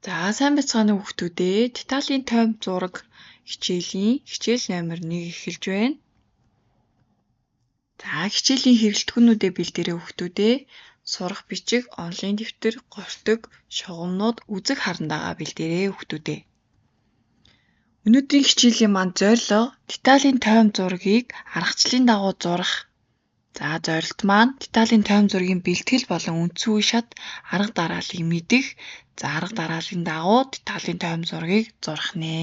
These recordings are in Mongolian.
За сайн бацгаана уу хүүхдүүдээ. Деталийн тоймд зураг хичээлийн хичээл номер 1 эхэлж байна. За хичээлийн хэрэглэтгүүнүүдэд бэлдээрэй хүүхдүүдээ. Сурах бичиг, онлайн дэвтэр, гортог, шугамнууд, үзэг харандаага бэлдээрэй хүүхдүүдээ. Өнөөдрийн хичээлийн манд зорилго деталийн тоймд зургийг аргачлалын дагуу зурах. За зорилт маань деталийн тоймд зургийн бэлтгэл болон үндсэн үе шат арга дарааллыг мэдэх. За арга дарааллын дагуу деталийн тоймд зургийг зурах нэ.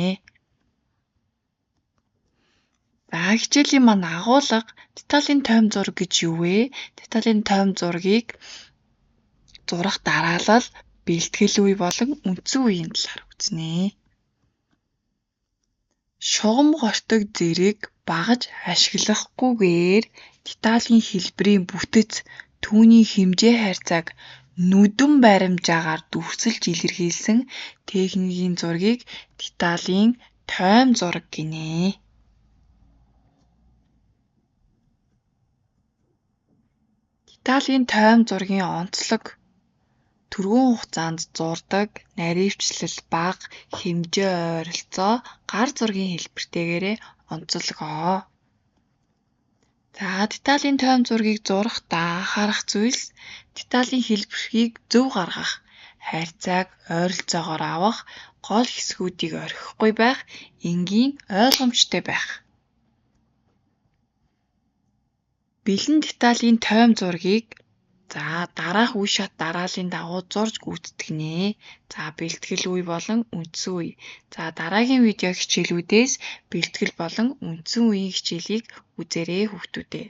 За хичээлийн маань агуулга деталийн тоймд зураг гэж юу вэ? Деталийн тоймд зургийг зурах дараалал, бэлтгэл үе болон үндсэн үеийн талаар үзнэ. Шугам гортог зэрэг багаж ашиглахгүйгээр деталийн хэлбэрийн бүтэц, түүний хэмжээ харьцааг нүдэн баримжаагаар дүрсэлж илэрхийлсэн техникийн зургийг деталийн тоймд зураг гинэ. Деталийн тоймд зургийн онцлог түргэн хугацаанд зурдаг, наривчлал бага, хэмжээ ойролцоо, гар зургийн хэлбэртэйгээрээ онцолгоо. За деталийн тоймд зургийг зурахдаа анхаарах зүйлс деталийн хэлбэрхийг зөв гаргах, харьцааг ойролцоогоор авах, гол хэсгүүдийг орхихгүй байх, энгийн ойлгомжтой байх. Бэлэн деталийн тоймд зургийг дараах үе шат дарааллын дагуу зурж гүйцэтгэх нэ. За бэлтгэл үе болон үндсэн үе. За дараагийн видео хичээлүүдээс бэлтгэл болон үндсэн үеийн хичээлийг үзээрэй хүүхдүүдээ.